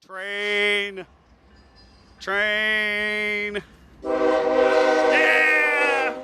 Train. Train. Yeah!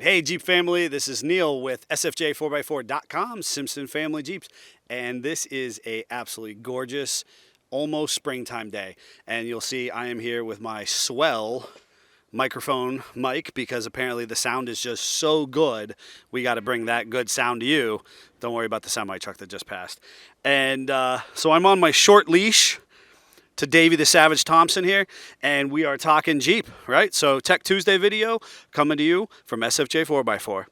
Hey Jeep family, this is Neil with SFJ4x4.com, Simpson Family Jeeps, and this is a absolutely gorgeous, almost springtime day. And you'll see I am here with my swell microphone mic because apparently the sound is just so good. We got to bring that good sound to you. Don't worry about the semi truck that just passed. And so I'm on my short leash to Davey the Savage Thompson here, and we are talking Jeep, right? So Tech Tuesday video coming to you from SFJ 4x4.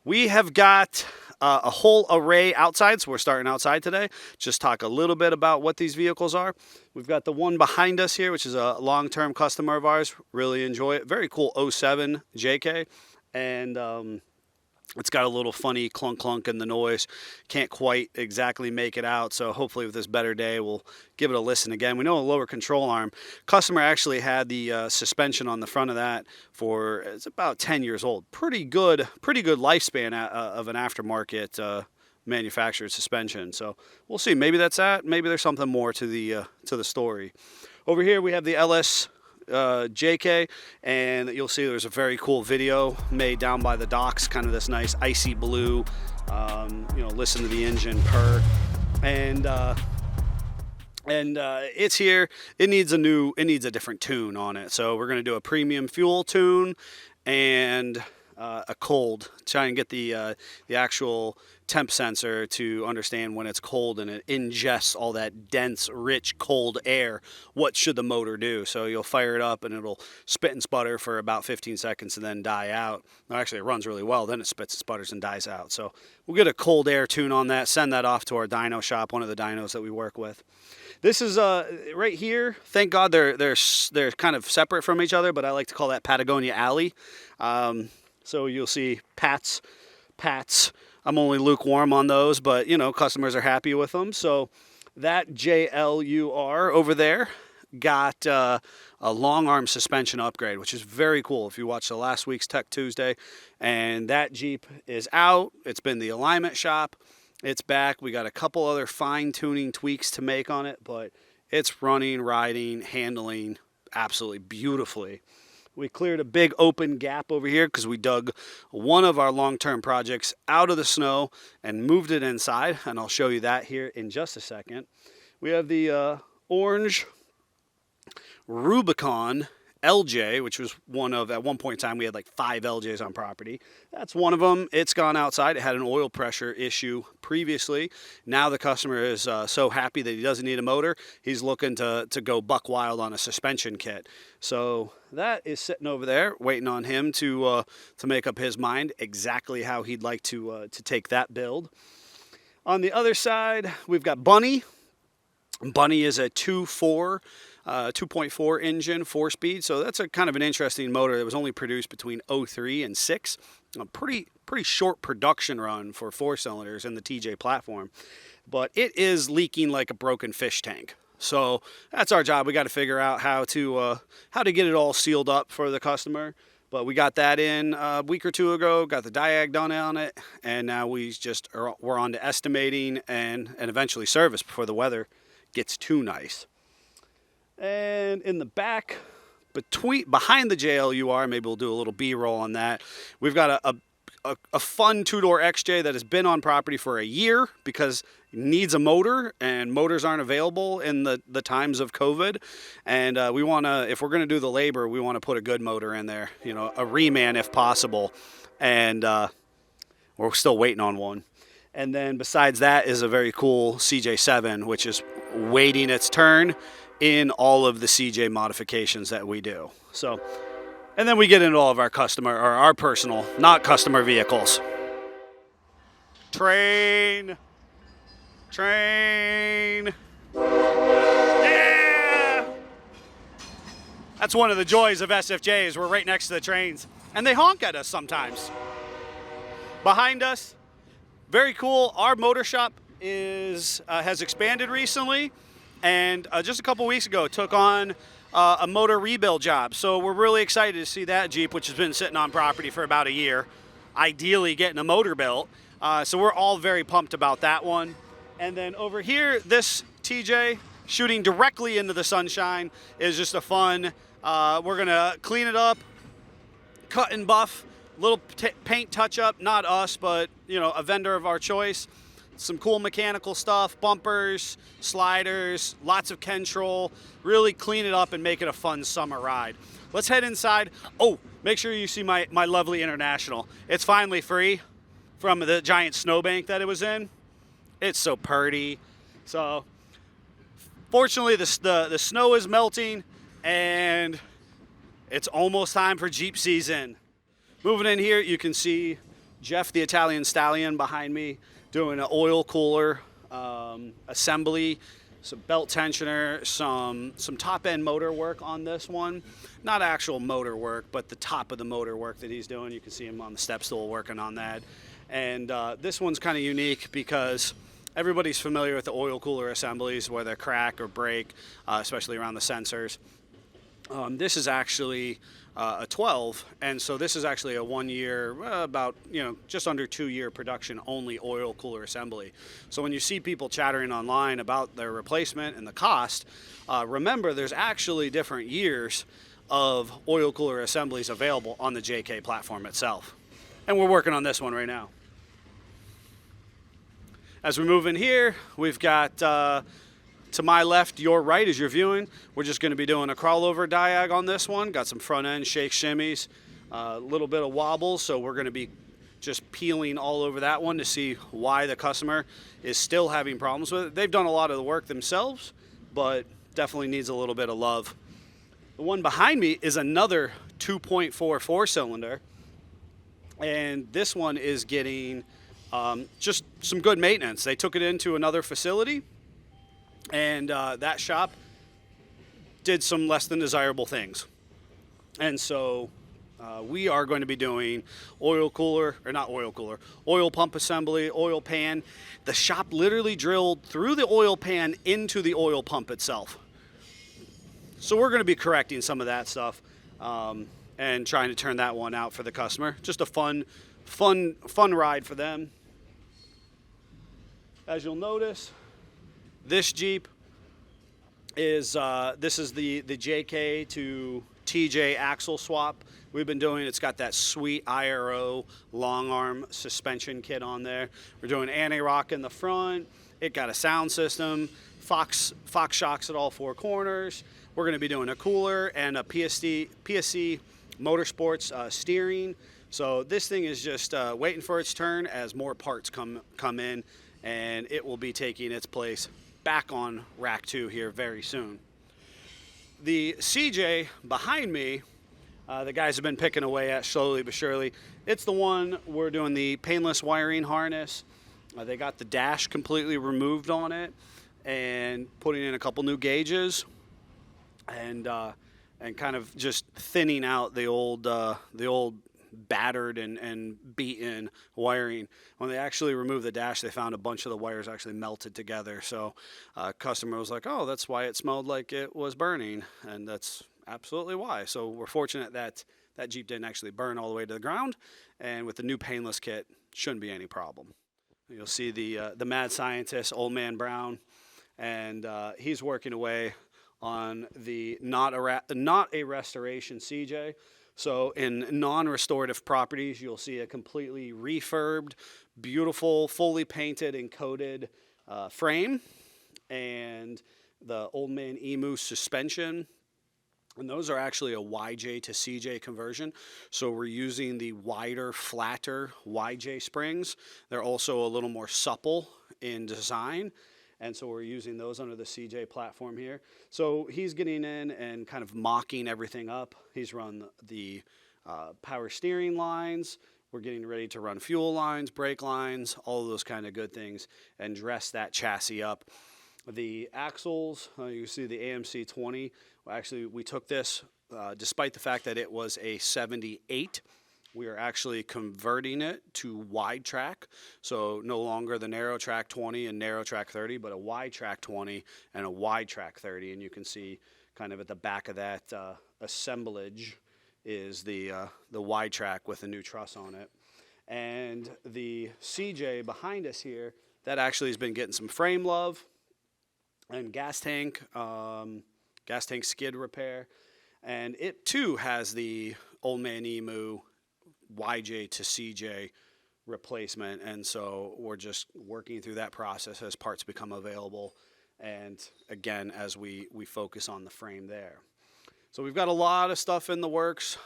We have got a whole array outside, so we're starting outside today. Just talk a little bit about what these vehicles are. We've got the one behind us here, which is a long-term customer of ours. Really enjoy it. Very cool 07 JK, and it's got a little funny clunk in the noise. Can't quite exactly make it out, so hopefully with this better day, we'll give it a listen again. We know a lower control arm. Customer actually had the suspension on the front of that for, it's about 10 years old. Pretty good lifespan of an aftermarket manufactured suspension. So we'll see. Maybe that's that. Maybe there's something more to the story. Over here we have the LS JK, and you'll see there's a very cool video made down by the docks, kind of this nice icy blue, listen to the engine purr, and it's here. It needs a different tune on it, so we're going to do a premium fuel tune and a cold, try and get the actual temp sensor to understand when it's cold and it ingests all that dense, rich, cold air. What should the motor do? So you'll fire it up and it'll spit and sputter for about 15 seconds and then die out. No, actually, it runs really well. Then it spits and sputters and dies out. So we'll get a cold air tune on that, send that off to our dyno shop, one of the dynos that we work with. This is right here. Thank God they're kind of separate from each other, but I like to call that Patagonia Alley. So you'll see Pats. I'm only lukewarm on those, but customers are happy with them. So that JLUR over there got a long arm suspension upgrade, which is very cool. If you watched the last week's Tech Tuesday, and that Jeep is out. It's been the alignment shop. It's back. We got a couple other fine tuning tweaks to make on it, but it's running, riding, handling absolutely beautifully. We cleared a big open gap over here because we dug one of our long-term projects out of the snow and moved it inside, and I'll show you that here in just a second. We have the orange Rubicon LJ, which was at one point in time, we had like 5 LJs on property. That's one of them. It's gone outside. It had an oil pressure issue previously. Now the customer is so happy that he doesn't need a motor. He's looking to go buck wild on a suspension kit. So that is sitting over there, waiting on him to make up his mind exactly how he'd like to take that build. On the other side, we've got Bunny. Bunny is a 2.4 engine, 4-speed, so that's a kind of an interesting motor that was only produced between 03 and 6. A pretty short production run for 4 cylinders in the TJ platform, but it is leaking like a broken fish tank. So that's our job. We got to figure out how to get it all sealed up for the customer. But we got that in a week or two ago, got the diag done on it, and now we're on to estimating and eventually service before the weather gets too nice. And in the back, behind the JLUR, maybe we'll do a little B-roll on that. We've got a fun 2-door XJ that has been on property for a year because it needs a motor, and motors aren't available in the times of COVID. And we want to, if we're going to do the labor, we want to put a good motor in there, a Reman if possible. And we're still waiting on one. And then besides that is a very cool CJ7, which is waiting its turn in all of the CJ modifications that we do. So, and then we get into all of our our personal, not customer vehicles. Train. Yeah! That's one of the joys of SFJs. We're right next to the trains, and they honk at us sometimes. Behind us, very cool. Our motor shop has expanded recently, and just a couple weeks ago took on a motor rebuild job. So we're really excited to see that Jeep, which has been sitting on property for about a year, ideally getting a motor built. So we're all very pumped about that one. And then over here, this TJ shooting directly into the sunshine is just a fun. We're gonna clean it up, cut and buff, little paint touch up, not us, but a vendor of our choice. Some cool mechanical stuff, bumpers, sliders, lots of control. Really clean it up and make it a fun summer ride. Let's head inside. Oh, make sure you see my lovely International. It's finally free from the giant snowbank that it was in. It's so purty. So fortunately, the snow is melting and it's almost time for Jeep season. Moving in here, you can see Jeff the Italian Stallion behind me doing an oil cooler assembly, some belt tensioner, some top end motor work on this one. Not actual motor work, but the top of the motor work that he's doing. You can see him on the step stool working on that. And this one's kind of unique because everybody's familiar with the oil cooler assemblies where they crack or break, especially around the sensors. This is actually a 12, and so this is actually a 1 year, about just under 2 year production only oil cooler assembly. So when you see people chattering online about their replacement and the cost, remember there's actually different years of oil cooler assemblies available on the JK platform itself, and we're working on this one right now. As we move in here, we've got to my left, your right as you're viewing, we're just going to be doing a crawl over diag on this one. Got some front end shake shimmies, a little bit of wobbles, so we're going to be just peeling all over that one to see why the customer is still having problems with it. They've done a lot of the work themselves, but definitely needs a little bit of love. The one behind me is another 2.4 4-cylinder, and this one is getting just some good maintenance. They took it into another facility, and that shop did some less than desirable things. And so we are going to be doing oil pump assembly, oil pan. The shop literally drilled through the oil pan into the oil pump itself. So we're going to be correcting some of that stuff and trying to turn that one out for the customer. Just a fun ride for them. As you'll notice, this Jeep is this is the JK to TJ axle swap we've been doing. It's got that sweet IRO long arm suspension kit on there. We're doing anti-rock in the front. It got a sound system, Fox shocks at all four corners. We're going to be doing a cooler and a PSC Motorsports steering. So this thing is just waiting for its turn as more parts come in, and it will be taking its place back on rack 2 here very soon. The CJ behind me, the guys have been picking away at slowly but surely. It's the one we're doing the painless wiring harness. They got the dash completely removed on it and putting in a couple new gauges and kind of just thinning out the old battered and beaten wiring. When they actually removed the dash, they found a bunch of the wires actually melted together. So customer was like, oh, that's why it smelled like it was burning. And that's absolutely why. So we're fortunate that that Jeep didn't actually burn all the way to the ground. And with the new painless kit, shouldn't be any problem. You'll see the mad scientist, Old Man Brown, and he's working away on the not a restoration CJ. So in non-restorative properties, you'll see a completely refurbed, beautiful, fully painted and coated frame, and the Old Man Emu suspension. And those are actually a YJ to CJ conversion. So we're using the wider, flatter YJ springs. They're also a little more supple in design. And so we're using those under the CJ platform here. So he's getting in and kind of mocking everything up. He's run the power steering lines. We're getting ready to run fuel lines, brake lines, all of those kind of good things, and dress that chassis up. The axles, you see the AMC 20. Actually, we took this, despite the fact that it was a 78. We are actually converting it to wide track. So no longer the narrow track 20 and narrow track 30, but a wide track 20 and a wide track 30. And you can see kind of at the back of that assemblage is the wide track with a new truss on it. And the CJ behind us here, that actually has been getting some frame love and gas tank skid repair. And it too has the Old Man Emu YJ to CJ replacement. And so we're just working through that process as parts become available. And again, as we focus on the frame there. So we've got a lot of stuff in the works.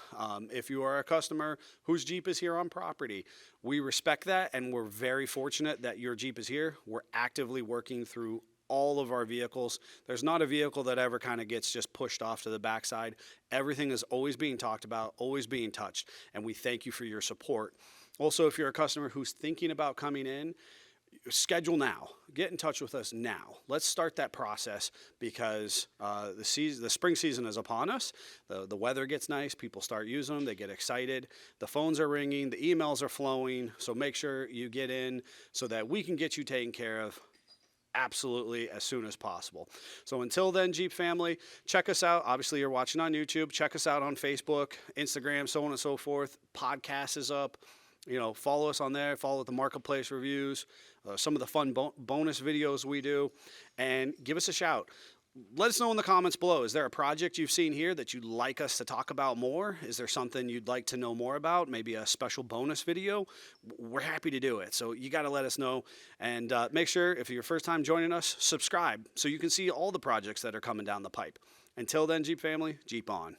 If you are a customer whose Jeep is here on property, we respect that, and we're very fortunate that your Jeep is here. We're actively working through all of our vehicles. There's not a vehicle that ever kind of gets just pushed off to the backside. Everything is always being talked about, always being touched, and we thank you for your support. Also, if you're a customer who's thinking about coming in, schedule now. Get in touch with us now. Let's start that process because the spring season is upon us. The weather gets nice. People start using them. They get excited. The phones are ringing. The emails are flowing. So make sure you get in so that we can get you taken care of absolutely as soon as possible. So until then, Jeep family, check us out. Obviously, you're watching on YouTube. Check us out on Facebook, Instagram, so on and so forth. Podcast is up. Follow us on there. Follow the Marketplace reviews, some of the fun bonus videos we do, and give us a shout. Let us know in the comments below. Is there a project you've seen here that you'd like us to talk about more? Is there something you'd like to know more about? Maybe a special bonus video? We're happy to do it. So you got to let us know. And make sure, if you're your first time joining us, subscribe so you can see all the projects that are coming down the pipe. Until then, Jeep family, Jeep on.